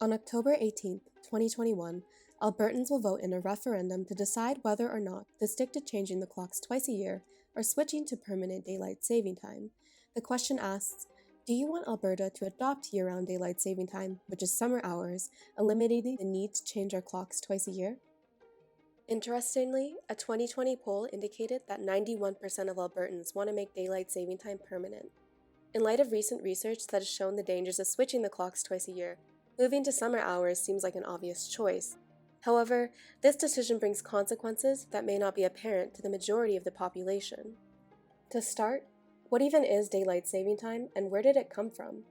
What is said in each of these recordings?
On October 18, 2021, Albertans will vote in a referendum to decide whether or not to stick to changing the clocks twice a year or switching to permanent daylight saving time. The question asks, do you want Alberta to adopt year-round daylight saving time, which is summer hours, eliminating the need to change our clocks twice a year? Interestingly, a 2020 poll indicated that 91% of Albertans want to make daylight saving time permanent. In light of recent research that has shown the dangers of switching the clocks twice a year, moving to summer hours seems like an obvious choice. However, this decision brings consequences that may not be apparent to the majority of the population. To start, what even is daylight saving time and where did it come from?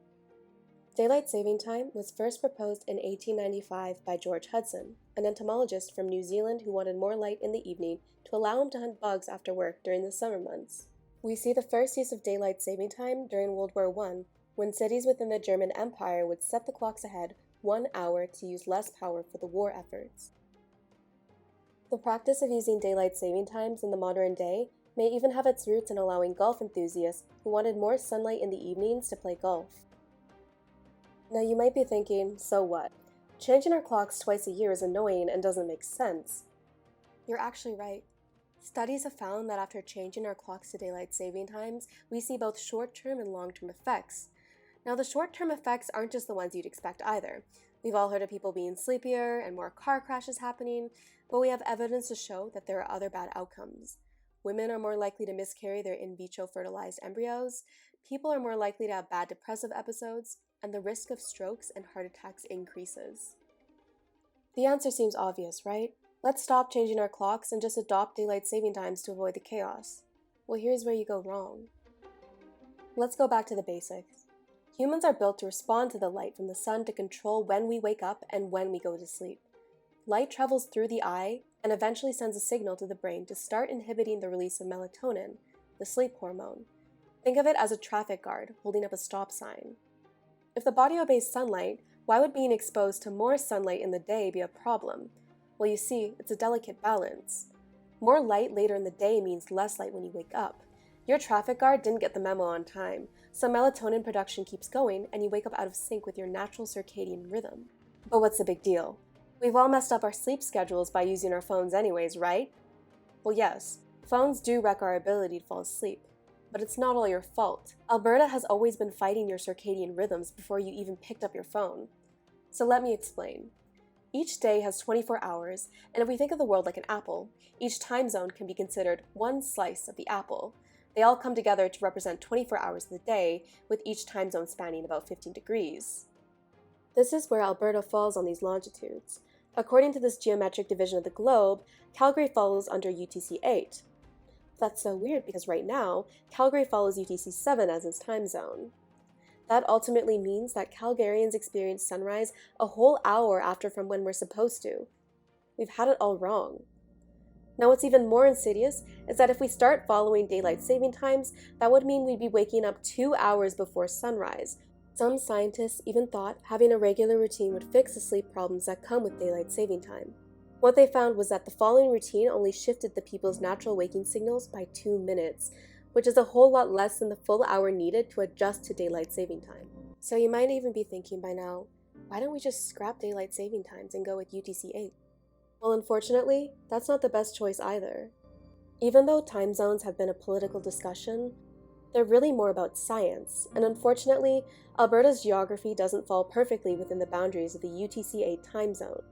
Daylight saving time was first proposed in 1895 by George Hudson, an entomologist from New Zealand who wanted more light in the evening to allow him to hunt bugs after work during the summer months. We see the first use of daylight saving time during World War I, when cities within the German Empire would set the clocks ahead 1 hour to use less power for the war efforts. The practice of using daylight saving times in the modern day may even have its roots in allowing golf enthusiasts who wanted more sunlight in the evenings to play golf. Now you might be thinking, so what? Changing our clocks twice a year is annoying and doesn't make sense. You're actually right. Studies have found that after changing our clocks to daylight saving times, we see both short-term and long-term effects. Now the short-term effects aren't just the ones you'd expect either. We've all heard of people being sleepier and more car crashes happening, but we have evidence to show that there are other bad outcomes. Women are more likely to miscarry their in vitro fertilized embryos, people are more likely to have bad depressive episodes, and the risk of strokes and heart attacks increases. The answer seems obvious, right? Let's stop changing our clocks and just adopt daylight saving times to avoid the chaos. Well, here's where you go wrong. Let's go back to the basics. Humans are built to respond to the light from the sun to control when we wake up and when we go to sleep. Light travels through the eye and eventually sends a signal to the brain to start inhibiting the release of melatonin, the sleep hormone. Think of it as a traffic guard holding up a stop sign. If the body obeys sunlight, why would being exposed to more sunlight in the day be a problem? Well, you see, it's a delicate balance. More light later in the day means less light when you wake up. Your traffic guard didn't get the memo on time, so melatonin production keeps going and you wake up out of sync with your natural circadian rhythm. But what's the big deal? We've all messed up our sleep schedules by using our phones anyways, right? Well, yes, phones do wreck our ability to fall asleep. But it's not all your fault. Alberta has always been fighting your circadian rhythms before you even picked up your phone. So let me explain. Each day has 24 hours, and if we think of the world like an apple, each time zone can be considered one slice of the apple. They all come together to represent 24 hours of the day, with each time zone spanning about 15 degrees. This is where Alberta falls on these longitudes. According to this geometric division of the globe, Calgary falls under UTC 8. That's so weird because right now, Calgary follows UTC 7 as its time zone. That ultimately means that Calgarians experience sunrise a whole hour after from when we're supposed to. We've had it all wrong. Now what's even more insidious is that if we start following daylight saving times, that would mean we'd be waking up 2 hours before sunrise. Some scientists even thought having a regular routine would fix the sleep problems that come with daylight saving time. What they found was that the following routine only shifted the people's natural waking signals by 2 minutes, which is a whole lot less than the full hour needed to adjust to daylight saving time. So you might even be thinking by now, why don't we just scrap daylight saving times and go with UTC 8? Well, unfortunately, that's not the best choice either. Even though time zones have been a political discussion, they're really more about science, and unfortunately, Alberta's geography doesn't fall perfectly within the boundaries of the UTC 8 time zone.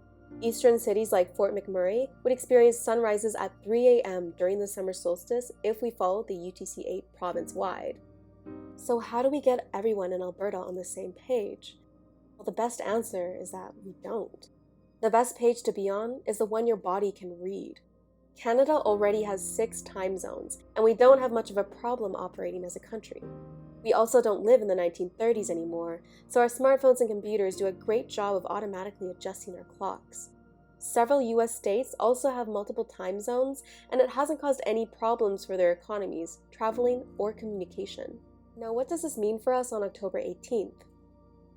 Eastern cities like Fort McMurray would experience sunrises at 3 a.m. during the summer solstice if we followed the UTC 8 province-wide. So how do we get everyone in Alberta on the same page? Well, the best answer is that we don't. The best page to be on is the one your body can read. Canada already has 6 time zones, and we don't have much of a problem operating as a country. We also don't live in the 1930s anymore, so our smartphones and computers do a great job of automatically adjusting our clocks. Several US states also have multiple time zones, and it hasn't caused any problems for their economies, traveling, or communication. Now, what does this mean for us on October 18th?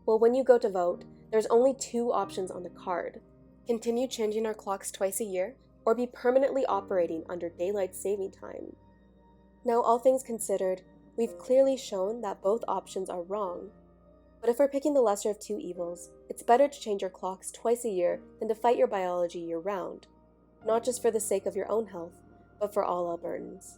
Well, when you go to vote, there's only 2 options on the card. Continue changing our clocks twice a year, or be permanently operating under daylight saving time. Now, all things considered, we've clearly shown that both options are wrong. But if we're picking the lesser of two evils, it's better to change your clocks twice a year than to fight your biology year-round, not just for the sake of your own health, but for all Albertans.